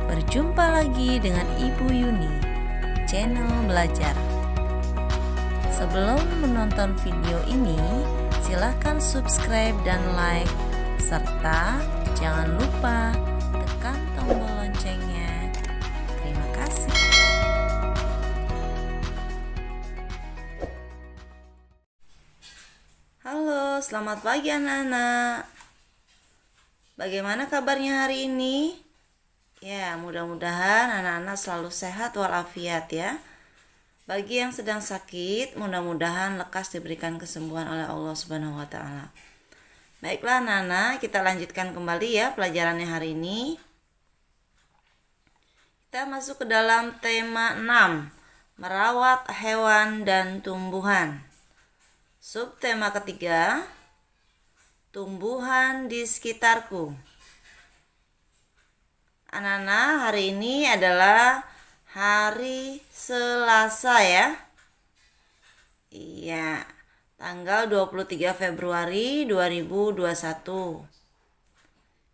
Berjumpa lagi dengan Ibu Yuni, channel belajar. Sebelum menonton video ini, silakan subscribe dan like, serta jangan lupa tekan tombol loncengnya. Terima kasih. Halo, selamat pagi anak-anak. Bagaimana kabarnya hari ini? Ya, mudah-mudahan anak-anak selalu sehat walafiat ya. Bagi yang sedang sakit, mudah-mudahan lekas diberikan kesembuhan oleh Allah Subhanahu wa taala. Baiklah anak-anak, kita lanjutkan kembali ya pelajarannya hari ini. Kita masuk ke dalam tema 6, merawat hewan dan tumbuhan. Subtema ketiga, tumbuhan di sekitarku. Anak-anak, hari ini adalah hari Selasa ya. Iya, tanggal 23 Februari 2021.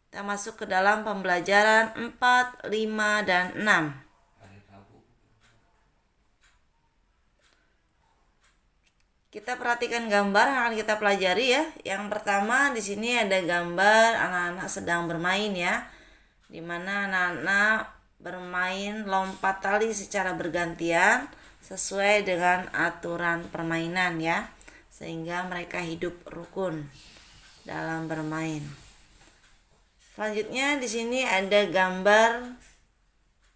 Kita masuk ke dalam pembelajaran 4, 5, dan 6. Kita perhatikan gambar yang akan kita pelajari ya. Yang pertama di sini ada gambar anak-anak sedang bermain ya. Di mana anak-anak bermain lompat tali secara bergantian sesuai dengan aturan permainan ya, sehingga mereka hidup rukun dalam bermain. Selanjutnya di sini ada gambar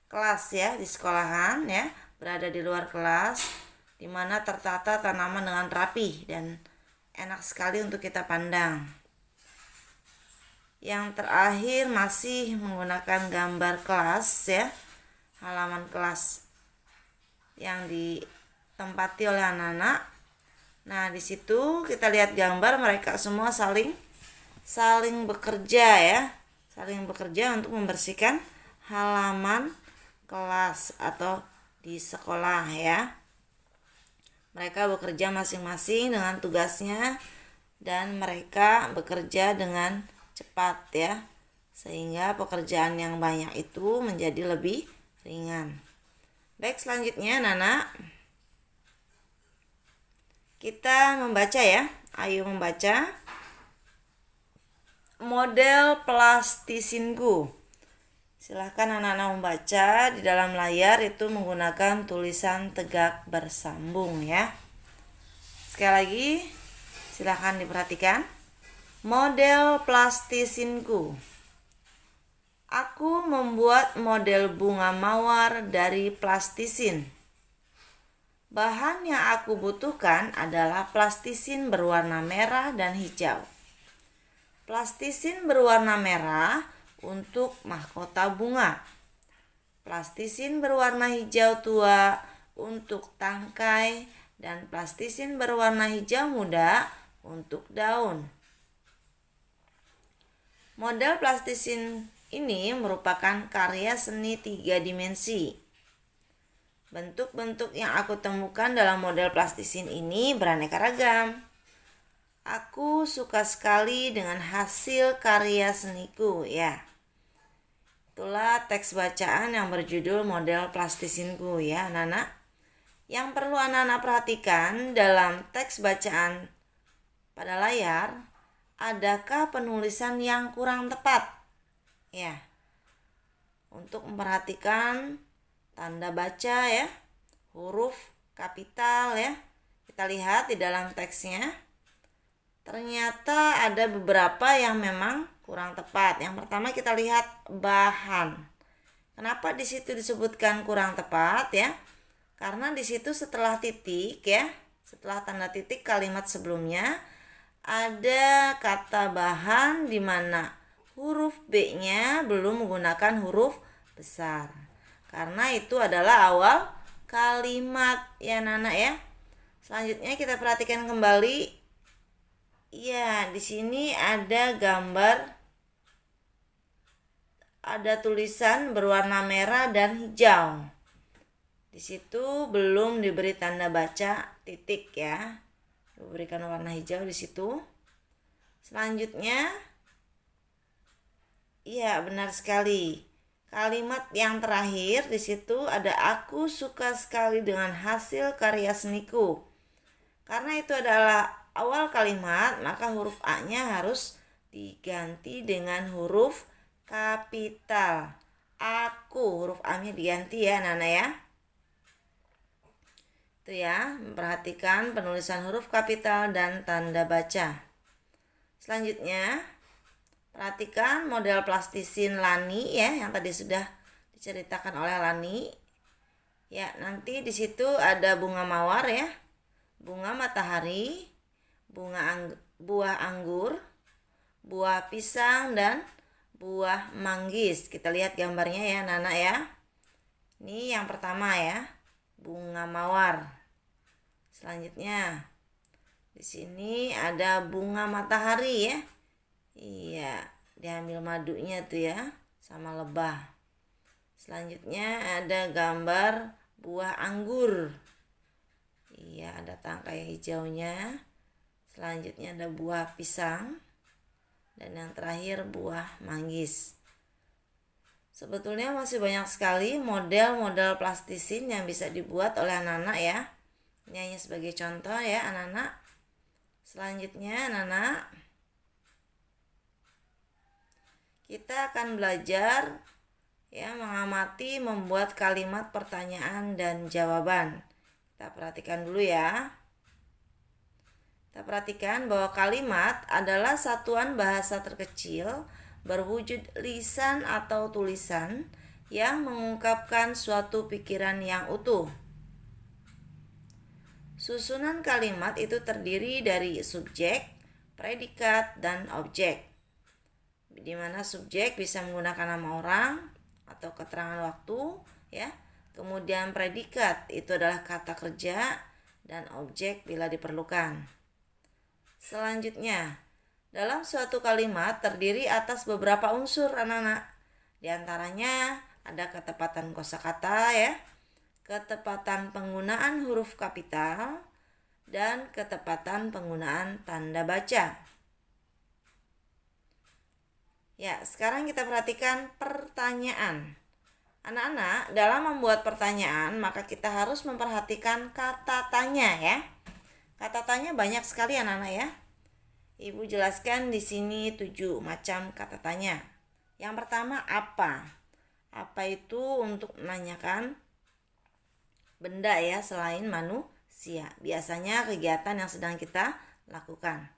kelas ya, di sekolahan ya, berada di luar kelas, di mana tertata tanaman dengan rapi dan enak sekali untuk kita pandang. Yang terakhir masih menggunakan gambar kelas ya, halaman kelas yang ditempati oleh anak-anak. Nah, di situ kita lihat gambar mereka semua saling bekerja ya, saling bekerja untuk membersihkan halaman kelas atau di sekolah ya. Mereka bekerja masing-masing dengan tugasnya dan mereka bekerja dengan cepat ya, sehingga pekerjaan yang banyak itu menjadi lebih ringan. Baik, selanjutnya Nana, kita membaca ya. Ayo membaca model plastisinku. Silahkan anak-anak membaca. Di dalam layar itu menggunakan tulisan tegak bersambung ya. Sekali lagi silahkan diperhatikan. Model plastisinku. Aku membuat model bunga mawar dari plastisin. Bahan yang aku butuhkan adalah plastisin berwarna merah dan hijau. Plastisin berwarna merah untuk mahkota bunga. Plastisin berwarna hijau tua untuk tangkai dan plastisin berwarna hijau muda untuk daun. Model plastisin ini merupakan karya seni 3 dimensi. Bentuk-bentuk yang aku temukan dalam model plastisin ini beraneka ragam. Aku suka sekali dengan hasil karya seniku ya. Itulah teks bacaan yang berjudul model plastisinku ya anak-anak. Yang perlu anak-anak perhatikan dalam teks bacaan pada layar, adakah penulisan yang kurang tepat? Ya. Untuk memperhatikan tanda baca ya, huruf kapital ya. Kita lihat di dalam teksnya. Ternyata ada beberapa yang memang kurang tepat. Yang pertama kita lihat bahan. Kenapa di situ disebutkan kurang tepat ya? Karena di situ setelah titik ya, setelah tanda titik kalimat sebelumnya ada kata bahan di mana huruf B-nya belum menggunakan huruf besar. Karena itu adalah awal kalimat ya Nana ya. Selanjutnya kita perhatikan kembali. Ya, di sini ada gambar, ada tulisan berwarna merah dan hijau. Di situ belum diberi tanda baca titik ya. Berikan warna hijau di situ. Selanjutnya, iya benar sekali. Kalimat yang terakhir di situ ada aku suka sekali dengan hasil karya seniku. Karena itu adalah awal kalimat, maka huruf A-nya harus diganti dengan huruf kapital. Aku, huruf A-nya diganti ya Nana ya. Itu ya, memperhatikan penulisan huruf kapital dan tanda baca. Selanjutnya, perhatikan model plastisin Lani ya, yang tadi sudah diceritakan oleh Lani. Ya, nanti di situ ada bunga mawar ya, bunga matahari, buah anggur, buah pisang, dan buah manggis. Kita lihat gambarnya ya Nana ya. Ini yang pertama ya, bunga mawar. Selanjutnya di sini ada bunga matahari ya. Iya, diambil madunya tuh ya sama lebah. Selanjutnya ada gambar buah anggur. Iya, ada tangkai hijaunya. Selanjutnya ada buah pisang. Dan yang terakhir buah manggis. Sebetulnya masih banyak sekali model-model plastisin yang bisa dibuat oleh anak-anak ya. Ini hanya sebagai contoh ya anak-anak. Selanjutnya anak-anak, kita akan belajar ya mengamati membuat kalimat pertanyaan dan jawaban. Kita perhatikan dulu ya. Kita perhatikan bahwa kalimat adalah satuan bahasa terkecil berwujud lisan atau tulisan yang mengungkapkan suatu pikiran yang utuh. Susunan kalimat itu terdiri dari subjek, predikat, dan objek. Di mana subjek bisa menggunakan nama orang atau keterangan waktu, ya. Kemudian predikat itu adalah kata kerja dan objek bila diperlukan. Selanjutnya, dalam suatu kalimat terdiri atas beberapa unsur anak-anak. Di antaranya ada ketepatan kosakata ya, ketepatan penggunaan huruf kapital, dan ketepatan penggunaan tanda baca. Ya, sekarang kita perhatikan pertanyaan. Anak-anak, dalam membuat pertanyaan, maka kita harus memperhatikan kata tanya ya. Kata tanya banyak sekali anak-anak ya. Ibu jelaskan di sini 7 macam kata tanya. Yang pertama, apa? Apa itu untuk menanyakan benda ya selain manusia. Biasanya kegiatan yang sedang kita lakukan.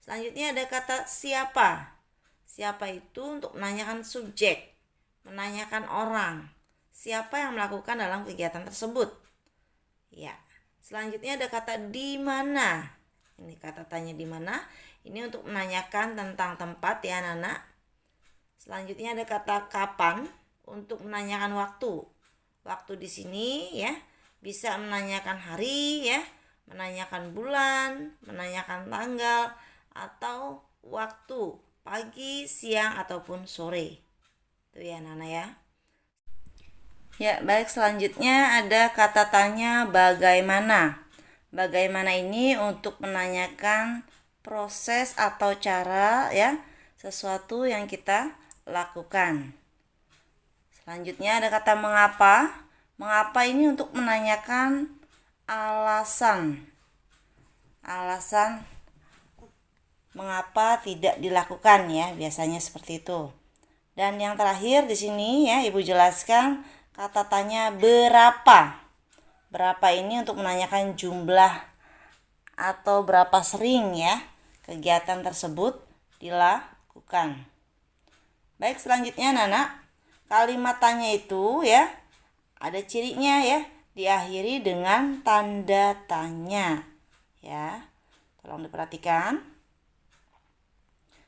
Selanjutnya ada kata siapa. Siapa itu untuk menanyakan subjek, menanyakan orang. Siapa yang melakukan dalam kegiatan tersebut? Ya. Selanjutnya ada kata di mana. Ini kata tanya di mana. Ini untuk menanyakan tentang tempat ya anak-anak. Selanjutnya ada kata kapan untuk menanyakan waktu. Waktu di sini ya bisa menanyakan hari ya, menanyakan bulan, menanyakan tanggal, atau waktu pagi, siang, ataupun sore. Itu ya Nana ya. Ya, baik, selanjutnya ada kata tanya bagaimana. Bagaimana ini untuk menanyakan proses atau cara ya, sesuatu yang kita lakukan. Selanjutnya ada kata mengapa. Mengapa ini untuk menanyakan alasan. Alasan mengapa tidak dilakukan ya, biasanya seperti itu. Dan yang terakhir di sini ya, Ibu jelaskan kata tanya berapa. Berapa ini untuk menanyakan jumlah atau berapa sering ya kegiatan tersebut dilakukan. Baik, selanjutnya Nana, kalimat tanya itu ya ada cirinya ya, diakhiri dengan tanda tanya. Ya, tolong diperhatikan.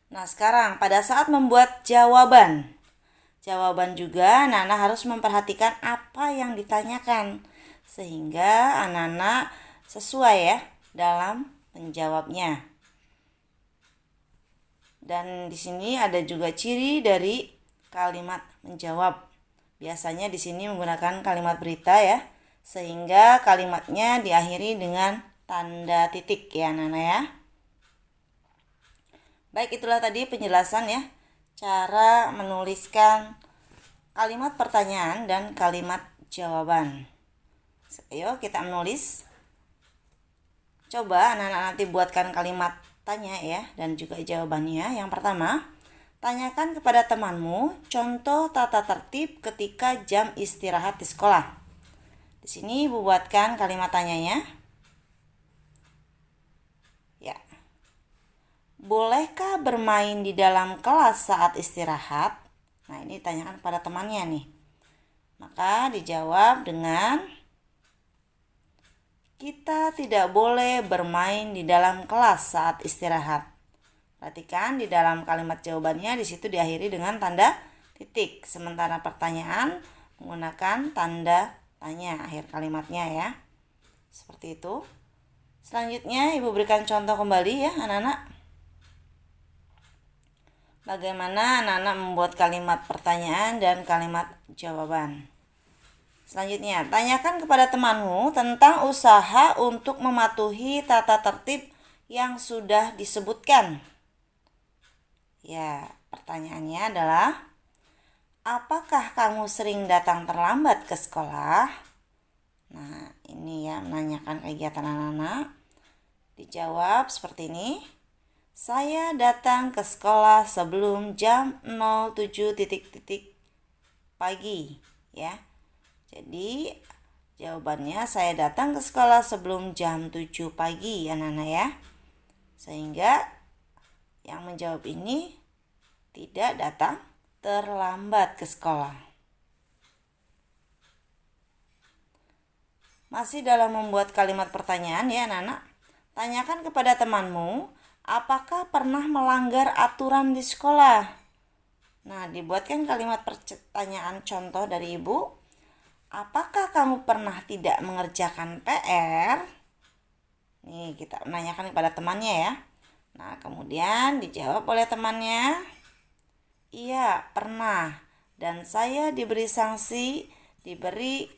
Nah, sekarang pada saat membuat jawaban juga Nana harus memperhatikan apa yang ditanyakan sehingga anak-anak sesuai ya dalam menjawabnya. Dan di sini ada juga ciri dari kalimat menjawab. Biasanya di sini menggunakan kalimat berita ya, sehingga kalimatnya diakhiri dengan tanda titik ya Nana ya. Baik, itulah tadi penjelasan ya cara menuliskan kalimat pertanyaan dan kalimat jawaban. Ayo kita menulis. Coba anak-anak nanti buatkan kalimat tanya ya dan juga jawabannya. Yang pertama, tanyakan kepada temanmu contoh tata tertib ketika jam istirahat di sekolah. Di sini Ibu buatkan kalimat tanyanya. Ya. Bolehkah bermain di dalam kelas saat istirahat? Nah, ini tanyakan kepada temannya nih. Maka dijawab dengan kita tidak boleh bermain di dalam kelas saat istirahat. Perhatikan di dalam kalimat jawabannya di situ diakhiri dengan tanda titik. Sementara pertanyaan menggunakan tanda tanya akhir kalimatnya ya. Seperti itu. Selanjutnya Ibu berikan contoh kembali ya anak-anak. Bagaimana anak-anak membuat kalimat pertanyaan dan kalimat jawaban. Selanjutnya, tanyakan kepada temanmu tentang usaha untuk mematuhi tata tertib yang sudah disebutkan. Ya, pertanyaannya adalah, apakah kamu sering datang terlambat ke sekolah? Nah, ini ya menanyakan kegiatan anak-anak. Dijawab seperti ini. Saya datang ke sekolah sebelum jam 07 pagi ya. Jadi jawabannya saya datang ke sekolah sebelum jam 7 pagi anak-anak ya. Sehingga yang menjawab ini tidak datang terlambat ke sekolah. Masih dalam membuat kalimat pertanyaan ya anak-anak. Tanyakan kepada temanmu, apakah pernah melanggar aturan di sekolah? Nah, dibuatkan kalimat pertanyaan contoh dari Ibu. Apakah kamu pernah tidak mengerjakan PR? Nih, kita menanyakan kepada temannya ya. Nah, kemudian dijawab oleh temannya. Iya, pernah. Dan saya diberi sanksi, diberi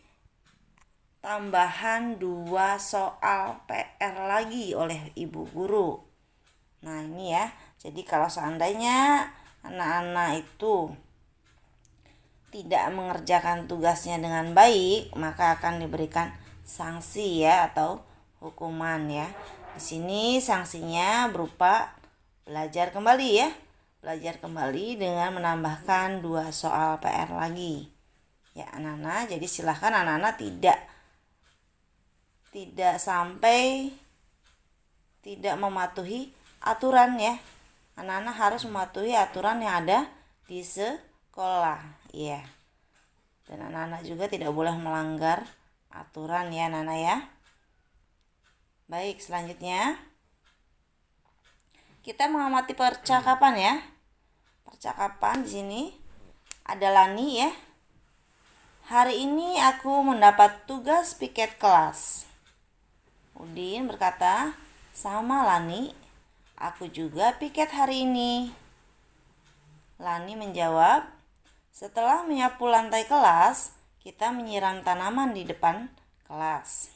tambahan 2 soal PR lagi oleh ibu guru. Nah ini ya, jadi kalau seandainya anak-anak itu tidak mengerjakan tugasnya dengan baik, maka akan diberikan sanksi ya atau hukuman ya. Di sini sanksinya berupa belajar kembali ya. Belajar kembali dengan menambahkan 2 soal PR lagi. Ya anak-anak, jadi silahkan anak-anak tidak sampai tidak mematuhi aturan ya. Anak-anak harus mematuhi aturan yang ada di sekolah ya. Dan anak-anak juga tidak boleh melanggar aturan ya anak-anak ya. Baik, selanjutnya kita mengamati percakapan ya. Percakapan di sini ada Lani ya. Hari ini aku mendapat tugas piket kelas. Udin berkata, sama Lani, aku juga piket hari ini. Lani menjawab, setelah menyapu lantai kelas, kita menyiram tanaman di depan kelas.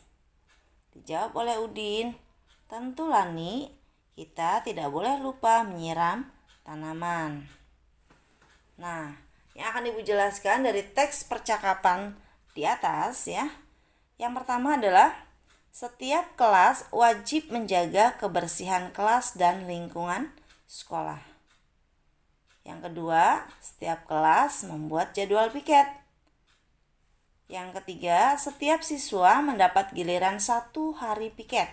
Dijawab oleh Udin, tentu Lani, kita tidak boleh lupa menyiram tanaman. Nah, yang akan Ibu jelaskan dari teks percakapan di atas ya. Yang pertama adalah setiap kelas wajib menjaga kebersihan kelas dan lingkungan sekolah. Yang kedua, setiap kelas membuat jadwal piket. Yang ketiga, setiap siswa mendapat giliran 1 hari piket.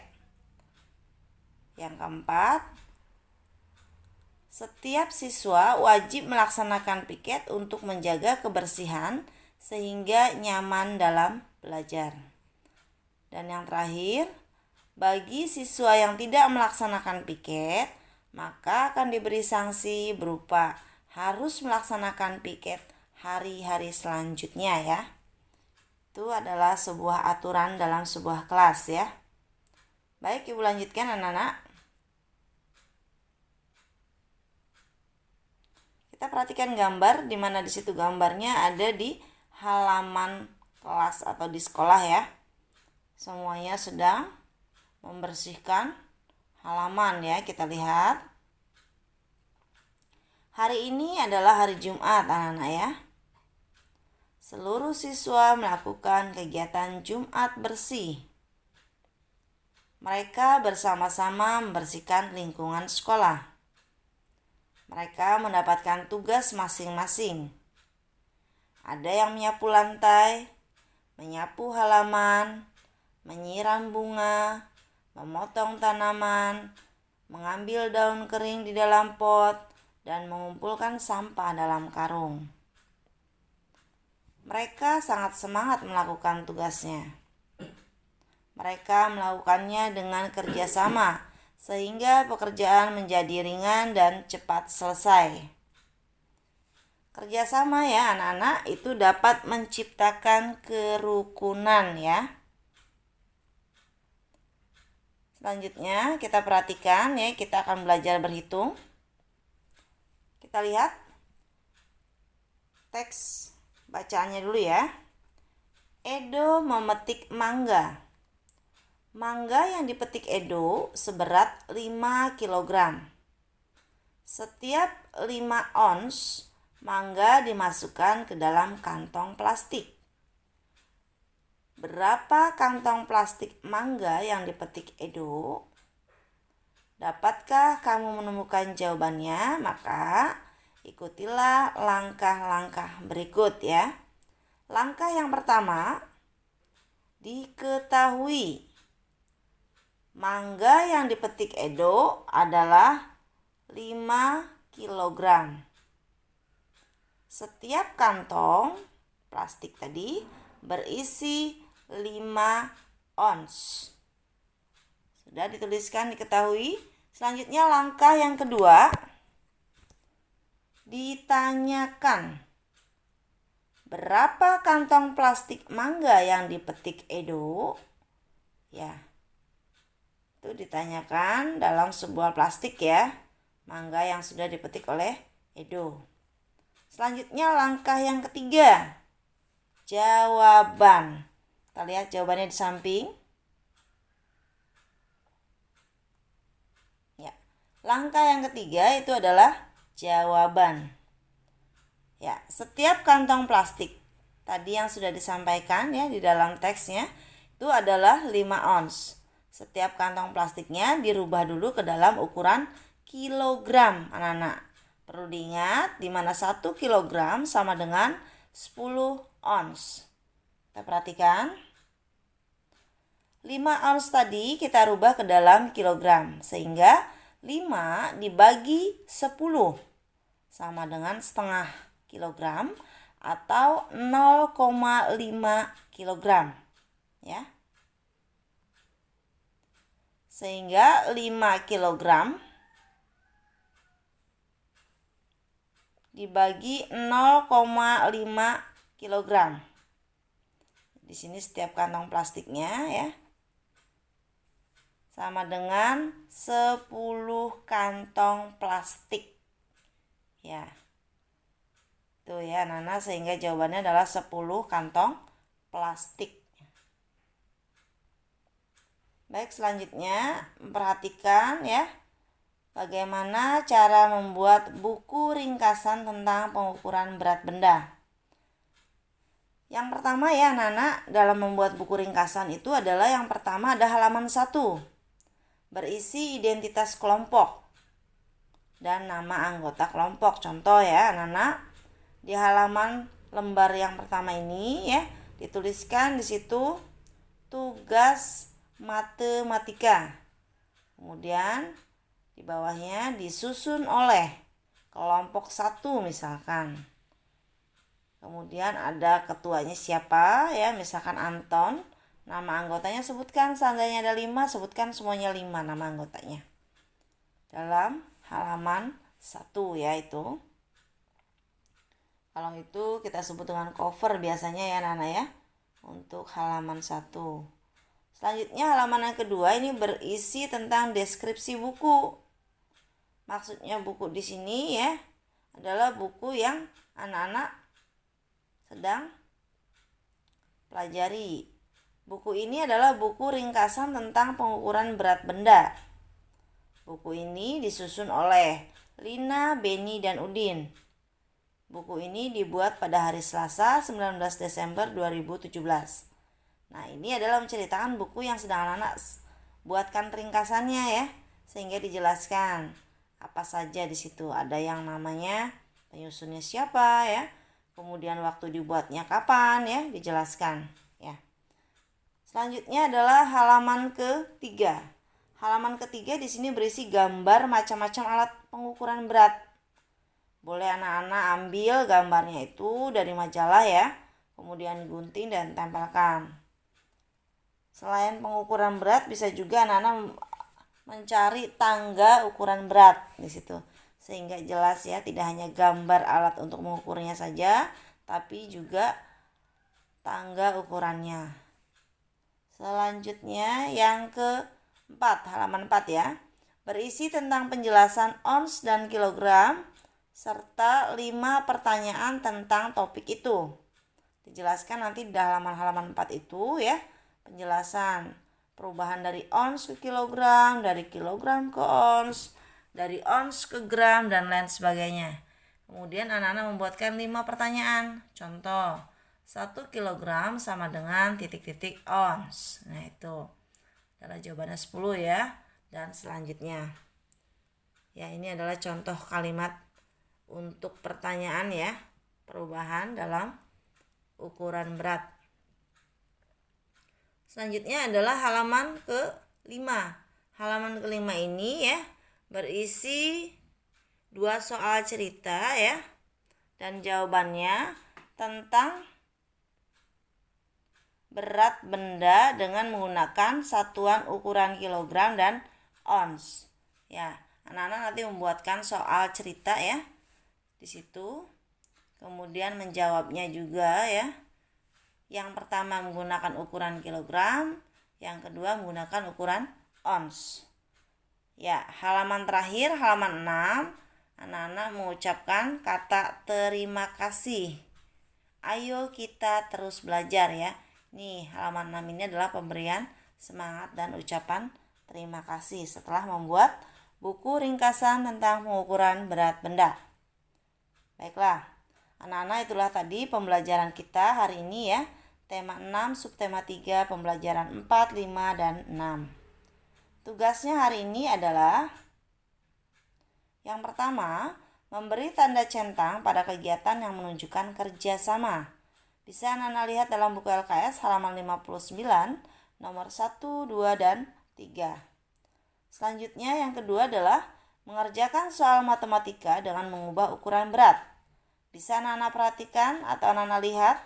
Yang keempat, setiap siswa wajib melaksanakan piket untuk menjaga kebersihan sehingga nyaman dalam belajar. Dan yang terakhir, bagi siswa yang tidak melaksanakan piket, maka akan diberi sanksi berupa harus melaksanakan piket hari-hari selanjutnya ya. Itu adalah sebuah aturan dalam sebuah kelas ya. Baik, Ibu lanjutkan anak-anak. Kita perhatikan gambar di mana di situ gambarnya ada di halaman kelas atau di sekolah ya. Semuanya sedang membersihkan halaman ya. Kita lihat. Hari ini adalah hari Jumat anak-anak ya. seluruh siswa melakukan kegiatan Jumat bersih. Mereka bersama-sama membersihkan lingkungan sekolah. Mereka mendapatkan tugas masing-masing. Ada yang menyapu lantai, menyapu halaman, menyiram bunga, memotong tanaman, mengambil daun kering di dalam pot, dan mengumpulkan sampah dalam karung. Mereka sangat semangat melakukan tugasnya. Mereka melakukannya dengan kerjasama, sehingga pekerjaan menjadi ringan dan cepat selesai. Kerjasama ya anak-anak itu dapat menciptakan kerukunan ya. Selanjutnya kita perhatikan ya, kita akan belajar berhitung. Kita lihat teks bacaannya dulu ya. Edo memetik mangga. Mangga yang dipetik Edo seberat 5 kg. Setiap 5 ons mangga dimasukkan ke dalam kantong plastik. Berapa kantong plastik mangga yang dipetik Edo? Dapatkah kamu menemukan jawabannya? Maka ikutilah langkah-langkah berikut ya. Langkah yang pertama, diketahui mangga yang dipetik Edo adalah 5 kg. Setiap kantong plastik tadi berisi 5 ons. Sudah dituliskan diketahui. Selanjutnya langkah yang kedua, ditanyakan berapa kantong plastik mangga yang dipetik Edo? Ya. Itu ditanyakan dalam sebuah plastik ya, mangga yang sudah dipetik oleh Edo. Selanjutnya langkah yang ketiga, jawaban. Kita lihat jawabannya di samping. Ya, langkah yang ketiga itu adalah jawaban. Ya, setiap kantong plastik tadi yang sudah disampaikan ya di dalam teksnya itu adalah 5 ons. Setiap kantong plastiknya dirubah dulu ke dalam ukuran kilogram, anak-anak. Perlu diingat di mana 1 kilogram sama dengan 10 ons. Kita perhatikan. 5 ons tadi kita rubah ke dalam kilogram. Sehingga 5 dibagi 10 sama dengan setengah kilogram atau 0,5 kilogram. Ya. Sehingga 5 kg dibagi 0,5 kg. Di sini setiap kantong plastiknya ya sama dengan 10 kantong plastik. Ya. Tuh ya Nana, sehingga jawabannya adalah 10 kantong plastik. Baik, selanjutnya perhatikan ya bagaimana cara membuat buku ringkasan tentang pengukuran berat benda. Yang pertama ya anak-anak, dalam membuat buku ringkasan itu adalah yang pertama ada halaman 1. Berisi identitas kelompok dan nama anggota kelompok. Contoh ya anak-anak, di halaman lembar yang pertama ini ya dituliskan di situ tugas matematika. Kemudian di bawahnya disusun oleh kelompok 1 misalkan. Kemudian ada ketuanya siapa ya, misalkan Anton. Nama anggotanya sebutkan, seandainya ada 5 sebutkan semuanya 5 nama anggotanya. Dalam halaman 1 ya itu. Kalau itu kita sebut dengan cover biasanya ya Nana ya. Untuk halaman 1. Selanjutnya halaman yang kedua ini berisi tentang deskripsi buku. Maksudnya buku di sini ya adalah buku yang anak-anak sedang pelajari. Buku ini adalah buku ringkasan tentang pengukuran berat benda. Buku ini disusun oleh Lina, Beni, dan Udin. Buku ini dibuat pada hari Selasa 19 Desember 2017. Nah, ini adalah menceritakan buku yang sedang anak-anak buatkan ringkasannya ya, sehingga dijelaskan apa saja di situ. Ada yang namanya penyusunnya siapa ya, kemudian waktu dibuatnya kapan ya, dijelaskan ya. Selanjutnya adalah halaman ketiga. Halaman ketiga di sini berisi gambar macam-macam alat pengukuran berat. Boleh anak-anak ambil gambarnya itu dari majalah ya, kemudian gunting dan tempelkan. Selain pengukuran berat, bisa juga anak-anak mencari tangga ukuran berat di situ, sehingga jelas ya, tidak hanya gambar alat untuk mengukurnya saja, tapi juga tangga ukurannya. Selanjutnya yang keempat, halaman 4 ya, berisi tentang penjelasan ons dan kilogram serta 5 pertanyaan tentang topik itu. Dijelaskan nanti di halaman-halaman 4 itu ya, penjelasan perubahan dari ons ke kilogram, dari kilogram ke ons, dari ons ke gram, dan lain sebagainya. Kemudian anak-anak membuatkan 5 pertanyaan. Contoh, 1 kilogram sama dengan titik-titik ons. Nah, itu adalah jawabannya 10 ya. Dan selanjutnya, ya, ini adalah contoh kalimat untuk pertanyaan ya, perubahan dalam ukuran berat. Selanjutnya adalah halaman ke-5. Halaman ke-5 ini ya, berisi 2 soal cerita ya, dan jawabannya tentang berat benda dengan menggunakan satuan ukuran kilogram dan ons. Ya, anak-anak nanti membuatkan soal cerita ya di situ, kemudian menjawabnya juga ya. Yang pertama menggunakan ukuran kilogram, yang kedua menggunakan ukuran ons. Ya, halaman terakhir, halaman 6, anak-anak mengucapkan kata terima kasih. Ayo kita terus belajar ya. Nih, halaman 6 ini adalah pemberian semangat dan ucapan terima kasih setelah membuat buku ringkasan tentang pengukuran berat benda. Baiklah, anak-anak, itulah tadi pembelajaran kita hari ini ya. Tema 6, subtema 3, pembelajaran 4, 5, dan 6. Tugasnya hari ini adalah yang pertama, memberi tanda centang pada kegiatan yang menunjukkan kerjasama. Bisa anak-anak lihat dalam buku LKS halaman 59, nomor 1, 2, dan 3. Selanjutnya yang kedua adalah mengerjakan soal matematika dengan mengubah ukuran berat. Bisa anak-anak perhatikan atau anak-anak lihat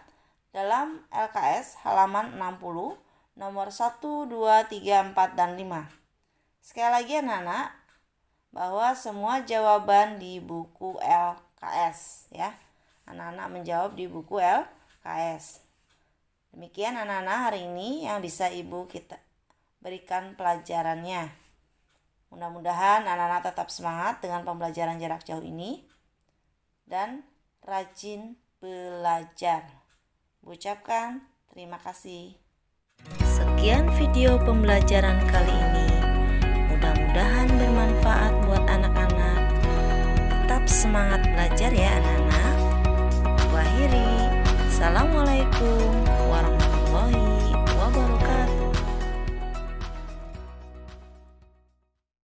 dalam LKS halaman 60, nomor 1, 2, 3, 4, dan 5. Sekali lagi anak-anak, bahwa semua jawaban di buku LKS ya. Anak-anak menjawab di buku LKS. Demikian anak-anak hari ini yang bisa Ibu kita berikan pelajarannya. Mudah-mudahan anak-anak tetap semangat dengan pembelajaran jarak jauh ini dan rajin belajar. Ucapkan terima kasih. Sekian video pembelajaran kali ini. Mudah-mudahan bermanfaat buat anak-anak. Tetap semangat belajar ya anak-anak. Akhiri. Assalamualaikum.